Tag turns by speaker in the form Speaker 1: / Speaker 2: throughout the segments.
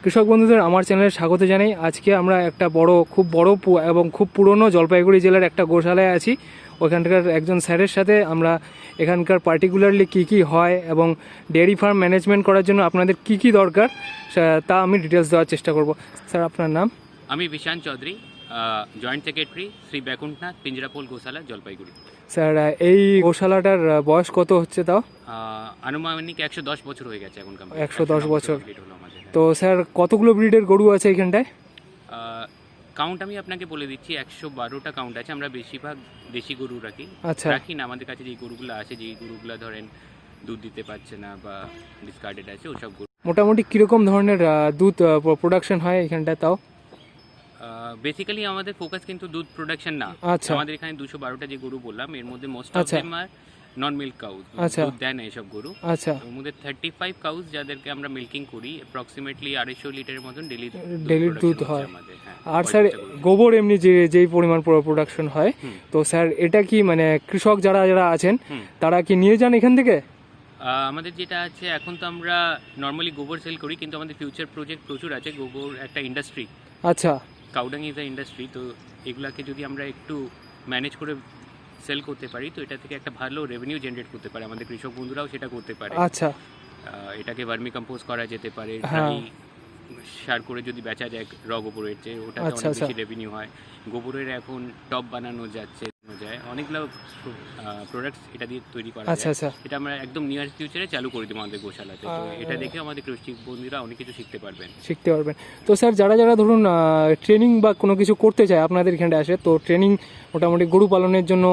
Speaker 1: কৃষক বন্ধুদের আমার চ্যানেলে স্বাগত জানাই। আজকে আমরা একটা খুব বড় এবং খুব পুরনো জলপাইগুড়ি জেলার একটা গোশালায় আছি। ওখানকার একজন স্যারের সাথে আমরা এখানকার পার্টিকুলারলি কী হয় এবং ডেয়ারি ফার্ম ম্যানেজমেন্ট করার জন্য আপনাদের কী দরকার তা আমি ডিটেলস দেওয়ার চেষ্টা করব। স্যার, আপনার নাম?
Speaker 2: আমি বিশান চৌধুরী, জয়েন্ট সেক্রেটারি, শ্রী বৈকুণ্ঠনাথ পিঞ্জরাপোল গোশালা, জলপাইগুড়ি।
Speaker 1: স্যার, এই গোশালাটার বয়স কত হচ্ছে তাও?
Speaker 2: আনুমানিক 110 বছর হয়ে গেছে এখন।
Speaker 1: 110 বছর। তো স্যার, কতগুলো ব্রিডের গরু আছে এখানটায়?
Speaker 2: কাউন্ট আমি আপনাকে বলে দিচ্ছি, 112টা কাউন্ট আছে। আমরা বেশিরভাগ দেশি গরু রাখি।
Speaker 1: আচ্ছা।
Speaker 2: রাখি না, আমাদের কাছে যেই গরুগুলো আছে, যেই গরুগুলো ধরেন দুধ দিতে পারছে না বা ডিসকার্ডেড আছে, ওসব গরু।
Speaker 1: মোটামুটি কীরকম ধরনের দুধ প্রোডাকশন হয় এখানটায় তাও?
Speaker 2: বেসিক্যালি আমাদের ফোকাস কিন্তু দুধ প্রোডাকশন না।
Speaker 1: আচ্ছা।
Speaker 2: আমাদের এখানে 212টা যে গরু বললাম, এর মধ্যে most of them are non milk cows, দুধ দেয় না এসব গরু।
Speaker 1: আচ্ছা।
Speaker 2: এর মধ্যে 35 কাউজ যাদেরকে আমরা মিল্কিং করি, অ্যাপ্রক্সিমেটলি 250 লিটারের মতন ডেলি
Speaker 1: দুধ হয়। আর স্যার, গোবর এমনি যেই পরিমাণ প্রোডাকশন হয়, তো স্যার এটা কি মানে কৃষক যারা আছেন তারা কি নিয়ে যান এখান থেকে?
Speaker 2: আমাদের যেটা আছে এখন, তো আমরা নর্মালি গোবর সেল করি, কিন্তু আমাদের ফিউচার প্রজেক্ট প্রচুর আছে। গোবর একটা ইন্ডাস্ট্রি। আচ্ছা। Cow dung is a industry. তো এগুলাকে যদি আমরা একটু ম্যানেজ করে সেল করতে পারি, তো এটা থেকে একটা ভালো রেভিনিউ জেনারেট করতে পারে। আমাদের কৃষক বন্ধুরাও সেটা করতে পারে।
Speaker 1: আচ্ছা।
Speaker 2: এটাকে ভার্মি কম্পোজ করা যেতে পারে, ড্রাই সার করে যদি বেচা যায় র গোবরের চেয়ে, ওটা অনেক বেশি রেভিনিউ হয়। গোবরের এখন টপ বানানো যায়, অনেকগুলো প্রোডাক্টস এটা দিয়ে তৈরি করা যায়। এটা আমরা একদম নিয়ার ফিউচারে চালু করে দেবো আমাদের গোশালাতে। তো এটা দেখে আমাদের কৃষক বন্ধুরা অনেক কিছু শিখতে পারবেন।
Speaker 1: তো স্যার, যারা ধরুন ট্রেনিং বা কোনো কিছু করতে চায় আপনাদের এখানে আসে, তো ট্রেনিং মোটামুটি গরু পালনের জন্য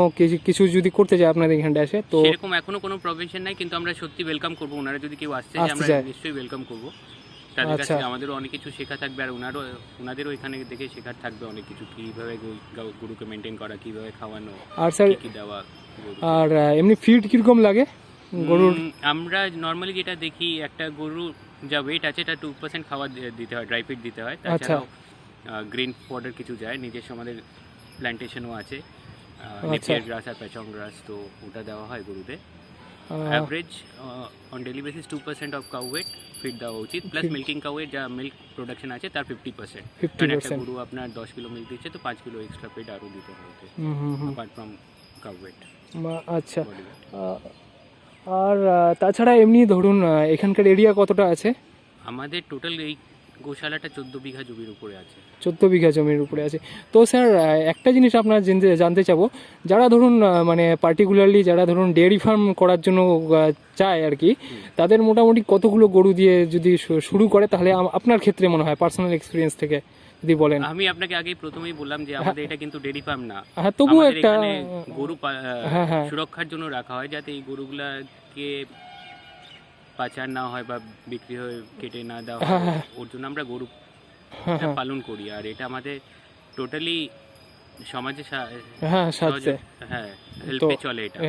Speaker 1: কিছু যদি করতে চায় আপনাদের এখানে আসে, তো
Speaker 2: এরকম এখনো কোনো প্রভিশন নাই, কিন্তু আমরা সত্যি ওয়েলকাম করবো। ওনারা যদি কেউ আসতে চায়, আমরা নিশ্চয়ই ওয়েলকাম করবো। তাদের কাছে আমাদেরও অনেক কিছু শেখা থাকবে, আর ওনাদেরও এখানে দেখে শেখার থাকবে অনেক কিছু, কীভাবে গরুকে মেনটেন করা, কীভাবে খাওয়ানো, আর স্যার কী দেওয়া।
Speaker 1: আর এমনি ফিড কীরকম লাগে গরুর?
Speaker 2: আমরা নর্মালি যেটা দেখি, একটা গরু যা ওয়েট আছে, এটা 2% খাবার দিতে হয়, ড্রাই ফিড দিতে হয়। তাছাড়াও গ্রিন ফডার কিছু যায়, নিজস্ব আমাদের প্ল্যান্টেশনও আছে, নেপিয়ার গ্রাস আর প্যাচং গ্রাস, তো ওটা দেওয়া হয় গরুতে। Average on daily basis 2% of cow weight feed দেওয়া উচিত, প্লাস মিল্কিং কাউ ওয়েট, যা মিল্ক প্রোডাকশন আছে তার 50%। একটা গরু আপনার 10 কিলো মিল্ক দিচ্ছে, তো 5 কিলো এক্সট্রা ফিড আরও দিতে হবে, অ্যাপার্ট ফ্রম কাউ ওয়েট।
Speaker 1: আচ্ছা। আর তাছাড়া এমনি ধরুন এখানকার এরিয়া কতটা আছে?
Speaker 2: আমাদের টোটাল এই গোশালাটা 14 বিঘা জমির উপরে আছে।
Speaker 1: 14 বিঘা জমির উপরে আছে। তো স্যার, একটা জিনিস আপনার জানতে চাবো, যারা ধরুন মানে পার্টিকুলারলি যারা ধরুন ডেয়ারি ফার্ম করার জন্য চায় আর কি, তাদের মোটামুটি কতগুলো গরু দিয়ে যদি শুরু করে, তাহলে আপনার ক্ষেত্রে মনে হয় পার্সোনাল এক্সপিরিয়েন্স থেকে যদি বলেন।
Speaker 2: আমি আপনাকে আগেই প্রথমেই বললাম যে আমাদের এটা কিন্তু ডেয়ারি ফার্ম না।
Speaker 1: হ্যাঁ, তবুও একটা
Speaker 2: গরু সুরক্ষার জন্য রাখা হয়, যাতে এই গরুগুলাকে পাচার না হয় বা বিক্রি হয়ে কেটে না দেওয়া হয়, ওর জন্য আমরা গরু পালন করি। আর এটা আমাদের টোটালি সমাজে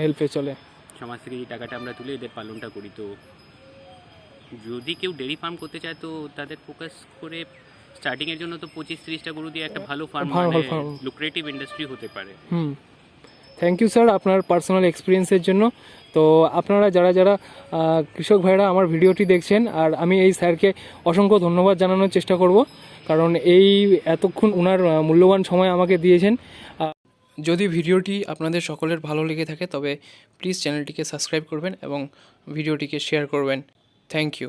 Speaker 2: হেল্পে চলে। সমাজ থেকে এই টাকাটা আমরা তুলে এদের পালনটা করি। তো যদি কেউ ডেয়ারি ফার্ম করতে চায়, তো তাদের ফোকাস করে স্টার্টিং এর জন্য তো 25-30টা গরু দিয়ে একটা ভালো ফার্ম, লুক্রেটিভ ইন্ডাস্ট্রি হতে পারে।
Speaker 1: থ্যাংক ইউ স্যার আপনার পার্সোনাল এক্সপিরিয়েন্সের জন্য। তো আপনারা যারা কৃষক ভাইরা আমার ভিডিওটি দেখছেন, আর আমি এই স্যারকে অসংখ্য ধন্যবাদ জানানোর চেষ্টা করব, কারণ এই এতক্ষণ ওনার মূল্যবান সময় আমাকে দিয়েছেন। যদি ভিডিওটি আপনাদের সকলের ভালো লেগে থাকে, তবে প্লিজ চ্যানেলটিকে সাবস্ক্রাইব করবেন এবং ভিডিওটিকে শেয়ার করবেন। Thank you.